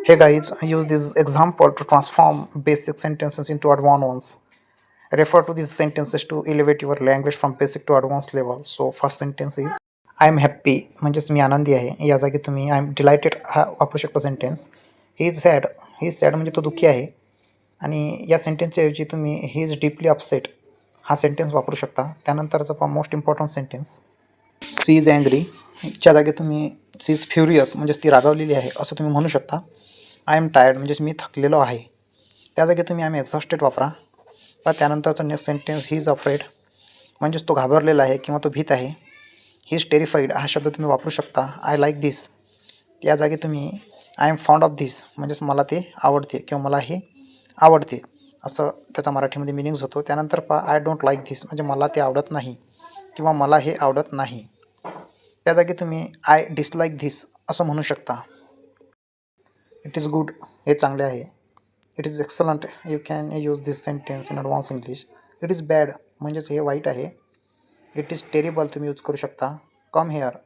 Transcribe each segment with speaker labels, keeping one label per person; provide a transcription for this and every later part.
Speaker 1: Hey guys, use this example to transform basic sentences into advanced ones. Refer to these sentences to elevate your language from basic to advanced level. So first sentence is I am happy म्हणजेच मी आनंदी आहे. या जागी तुम्ही I am डिलायटेड हा वापरू शकता sentence. He is sad म्हणजे तो दुःखी आहे. आणि या सेंटेन्सच्या ऐवजी तुम्ही ही इज डीपली अपसेट हा सेंटेन्स वापरू शकता. त्यानंतरचा पहा most important sentence she is angry च्या जागी तुम्ही सी इज फ्युरियस म्हणजेच ती रागावलेली आहे असं तुम्ही म्हणू शकता. आय एम टायर्ड म्हणजेच मी थकलेलो आहे. त्या जागी तुम्ही आय एम एक्झॉस्टेड वापरा. पण त्यानंतरचा next sentence he is afraid म्हणजेच तो घाबरलेला आहे किंवा तो भीत आहे. ही इज टेरिफाईड हा शब्द तुम्ही वापरू शकता. आय लाईक धिस या जागी तुम्ही I am fond of this म्हणजेच मला ते आवडते किंवा मला हे आवडते असं त्याचा मराठीमध्ये मिनिंग्स होतो. त्यानंतर पहा आय डोंट लाईक धिस म्हणजे मला ते आवडत नाही किंवा मला हे आवडत नाही. त्या जागी तुम्ही आय डिसलाईक धिस असं म्हणू शकता. इट इज गुड हे चांगले आहे. It is excellent you can use this sentence in advance English. It is bad म्हणजेच हे वाईट आहे. इट इज टेरिबल तुम्ही यूज करू शकता. कम हेअर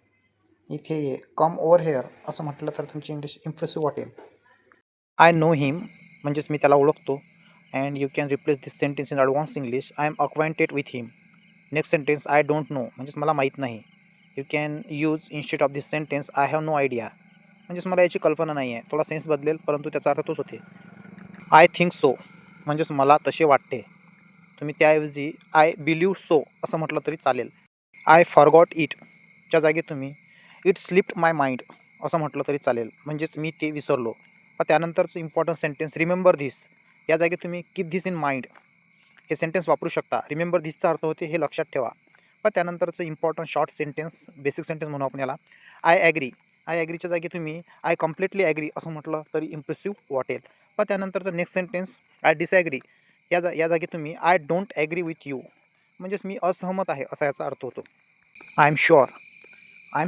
Speaker 1: इथे ये कम ओव्हर हेअर असं म्हटलं तर तुमची इंग्लिश इम्प्रेसिव्ह वाटेल. आय नो हिम म्हणजेच मी त्याला ओळखतो. And you can replace this sentence in advance English. I am acquainted with him. Next sentence I don't know म्हणजेच मला माहीत नाही. You can use instead of this sentence I have no idea म्हणजेच मला याची कल्पना नाही आहे. थोडा सेन्स बदलेल परंतु त्याचा अर्थ तोच होते. आय थिंक सो म्हणजेच मला तसे वाटते. तुम्ही त्याऐवजी आय बिलीव्ह सो असं म्हटलं तरी चालेल. आय फॉरगॉट इटच्या जागी तुम्ही इट स्लिप्ड माय माइंड असं म्हटलं तरी चालेल म्हणजेच मी ते विसरलो. पण त्यानंतरचं इम्पॉर्टंट सेंटेन्स रिमेंबर धिस या जागी तुम्ही कीप धिस इन माइंड हे सेंटेन्स वापरू शकता. रिमेंबर धिसचा अर्थ होते हे लक्षात ठेवा. पण त्यानंतरचं important short sentence basic sentence म्हणू आपण याला. आय ॲग्रीच्या जागी तुम्ही आय कम्प्लिटली ॲग्री असं म्हटलं तरी इम्प्रेसिव्ह वाटेल. पण त्यानंतरचं नेक्स्ट सेंटेन्स आय डिसॲग्री या जागी तुम्ही I don't agree with you म्हणजेच मी असहमत आहे असा याचा अर्थ होतो. आय एम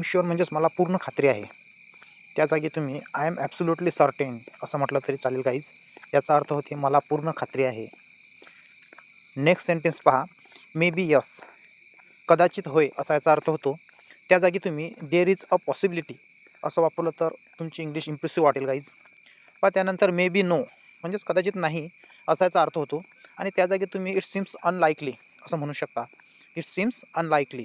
Speaker 1: शुअर म्हणजेच मला पूर्ण खात्री आहे. त्या जागी तुम्ही आय एम ॲब्सोल्युटली सर्टेन असं म्हटलं तरी चालेल काहीच. याचा अर्थ होते मला पूर्ण खात्री आहे. नेक्स्ट सेंटेन्स पहा मे बी यस कदाचित होय असा याचा अर्थ होतो. त्या जागी तुम्ही देअर इज अ पॉसिबिलिटी असं वापरलं तर तुमची इंग्लिश इम्प्रेसिव्ह वाटेल गाईज. पण त्यानंतर मे बी नो म्हणजेच कदाचित नाही असा याचा अर्थ होतो. आणि त्या जागी तुम्ही इट सीम्स अनलाईकली असं म्हणू शकता. It seems अनलाईकली